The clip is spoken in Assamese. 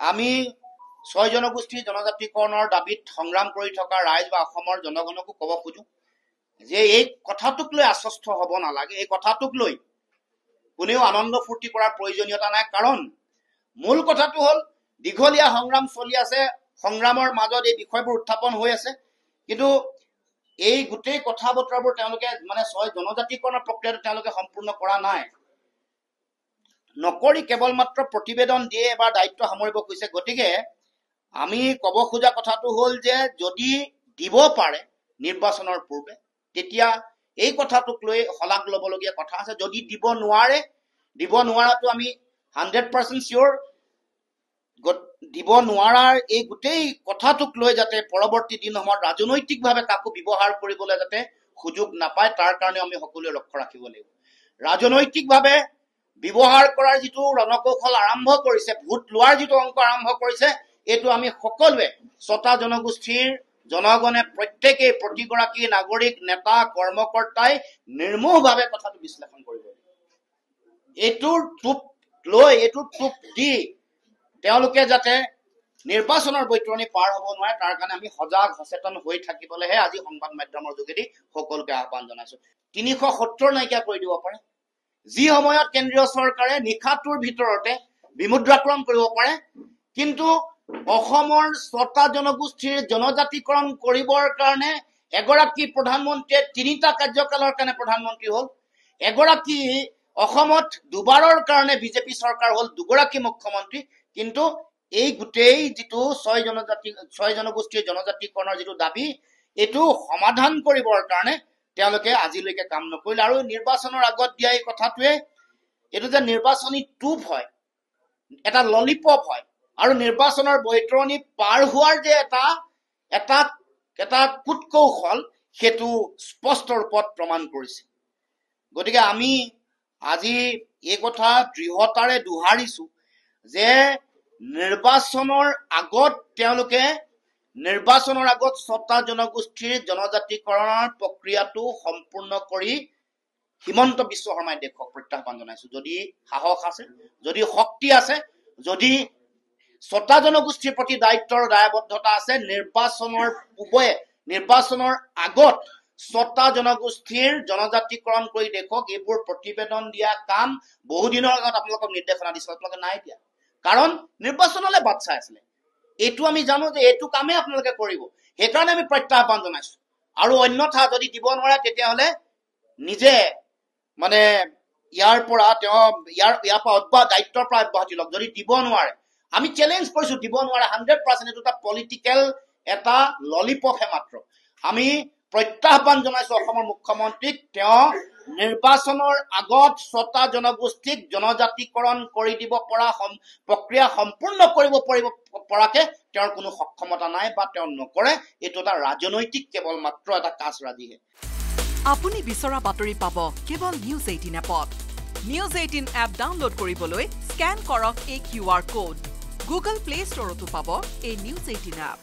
আমি 6 জনগোষ্ঠীৰ জনজাতিকৰণৰ দাবীত সংগ্ৰাম কৰি থকা ৰাইজ বা অসমৰ জনগণকো ক'ব খোজো যে এই কথাটোক লৈ আশ্বস্ত হ'ব নালাগে। এই কথাটোক লৈ কোনেও আনন্দ ফূৰ্তি কৰাৰ প্ৰয়োজনীয়তা নাই। কাৰণ মূল কথাটো হ'ল দীঘলীয়া সংগ্ৰাম চলি আছে, সংগ্ৰামৰ মাজত এই বিষয়বোৰ উত্থাপন হৈ আছে। কিন্তু এই গোটেই কথা বতৰাবোৰ তেওঁলোকে মানে 6 জনজাতিকৰণৰ প্ৰক্ৰিয়াটো তেওঁলোকে সম্পূৰ্ণ কৰা নাই, নকৰি কেৱল মাত্ৰ প্ৰতিবেদন দিয়ে এবাৰ দায়িত্ব সামৰিব খুজিছে। গতিকে আমি ক'ব খোজা কথাটো হ'ল যে যদি দিব পাৰে নিৰ্বাচনৰ পূৰ্বে, তেতিয়া এই কথাটোক লৈ শলাগ ল'বলগীয়া কথা আছে। যদি দিব নোৱাৰাটো আমি 100% চিয়ৰ। দিব নোৱাৰাৰ এই গোটেই কথাটোক লৈ যাতে পৰৱৰ্তী দিনসমূহত ৰাজনৈতিকভাৱে কাকো ব্যৱহাৰ কৰিবলৈ যাতে সুযোগ নাপায়, তাৰ কাৰণে আমি সকলোৱে লক্ষ্য ৰাখিব লাগিব। ৰাজনৈতিকভাৱে ব্যৱহাৰ কৰাৰ যিটো ৰণকৌশল আৰম্ভ কৰিছে, ভোট লোৱাৰ যিটো অংক আৰম্ভ কৰিছে, এইটো আমি সকলোৱে 6টা জনগোষ্ঠীৰ জনগণে প্ৰত্যেকেই প্ৰতিগৰাকী নাগৰিক, নেতা, কৰ্মকৰ্তাই নিৰ্মোহভাৱে কথাটো বিশ্লেষণ কৰিব। এইটোৰ টোপ দি তেওঁলোকে যাতে নিৰ্বাচনৰ বৈতৰণি পাৰ হ'ব নোৱাৰে, তাৰ কাৰণে আমি সজাগ সচেতন হৈ থাকিবলৈহে আজি সংবাদ মাধ্যমৰ যোগেদি সকলোকে আহ্বান জনাইছো। 370 নাইকিয়া কৰি দিব পাৰে। যি সময়ত কেন্দ্ৰীয় চৰকাৰে নিশাটোৰ ভিতৰতে বিমুদ্ৰাকৰণ কৰিব পাৰে, কিন্তু অসমৰ 6টা জনগোষ্ঠীৰ জনজাতিকৰণ কৰিবৰ কাৰণে এগৰাকী প্ৰধানমন্ত্ৰীয়ে 3টা কাৰ্যকালৰ কাৰণে প্ৰধানমন্ত্ৰী হ'ল, এগৰাকী অসমত দুবাৰৰ কাৰণে বিজেপি চৰকাৰ হ'ল, 2গৰাকী মুখ্যমন্ত্ৰী। কিন্তু এই গোটেই যিটো 6 জনগোষ্ঠীৰ জনজাতিকৰণৰ যিটো দাবী, এইটো সমাধান কৰিবৰ কাৰণে তেওঁলোকে আজিলৈকে কাম নকৰিলে। আৰু নিৰ্বাচনৰ আগত দিয়া এই কথাটোৱে, এইটো যে নিৰ্বাচনী টোপ হয়, এটা ললিপপ হয়, আৰু নিৰ্বাচনৰ বৈতৰণি পাৰ হোৱাৰ যে এটা কুটকৌশল, সেইটো স্পষ্ট ৰূপত প্ৰমাণ কৰিছে। গতিকে আমি আজি এই কথা দৃঢ়তাৰে দোহাৰিছো যে নিৰ্বাচনৰ আগত 6টা জনগোষ্ঠীৰ জনজাতিকৰণৰ প্ৰক্ৰিয়াটো সম্পূৰ্ণ কৰি হিমন্ত বিশ্ব শৰ্মাই দেশক প্ৰত্যাহ্বান জনাইছো। যদি সাহস আছে, যদি শক্তি আছে, যদি 6টা জনগোষ্ঠীৰ প্ৰতি দায়িত্বৰ দায়বদ্ধতা আছে, নিৰ্বাচনৰ আগত 6টা জনগোষ্ঠীৰ জনজাতিকৰণ কৰি দেখক। এইবোৰ প্ৰতিবেদন দিয়া কাম বহুদিনৰ আগত আপোনালোকক নিৰ্দেশনা দিছিল, আপোনালোকে নাই দিয়া, কাৰণ নিৰ্বাচনলৈ বাট চাই আছিলে। এইটো আমি জানো যে এইটো কামেই আপোনালোকে কৰিব, সেইকাৰণে আমি প্ৰত্যাহ্বান জনাইছো। আৰু অন্যথা যদি দিব নোৱাৰে, তেতিয়াহ'লে নিজে মানে ইয়াৰ পৰা দায়িত্বৰ পৰা অব্যাহতি লওক। যদি দিব নোৱাৰে, আমি চেলেঞ্জ কৰিছো, দিব নোৱাৰে 100%, এইটো এটা পলিটিকেল এটা ললিপপহে মাত্ৰ। আমি প্ৰত্যাহ্বান জনাইছো অসমৰ মুখ্যমন্ত্ৰীক, তেওঁ নিৰ্বাচনৰ আগত 6টা জনগোষ্ঠীক জনজাতিকৰণ কৰি দিব পৰা প্ৰক্ৰিয়া সম্পূৰ্ণ কৰিব পৰাকে তেওঁৰ কোনো সক্ষমতা নাই বা তেওঁ নকৰে। এইটো এটা ৰাজনৈতিক কেৱল মাত্ৰ এটা কাজৰাজিহে। আপুনি বিচৰা বাতৰি পাব কেৱল নিউজ 18 এপত। নিউজ 18 এপ ডাউনলোড কৰিবলৈ স্কেন কৰক এই QR কোড। গুগল প্লে ষ্টৰতো পাব এই নিউজ 18 এপ।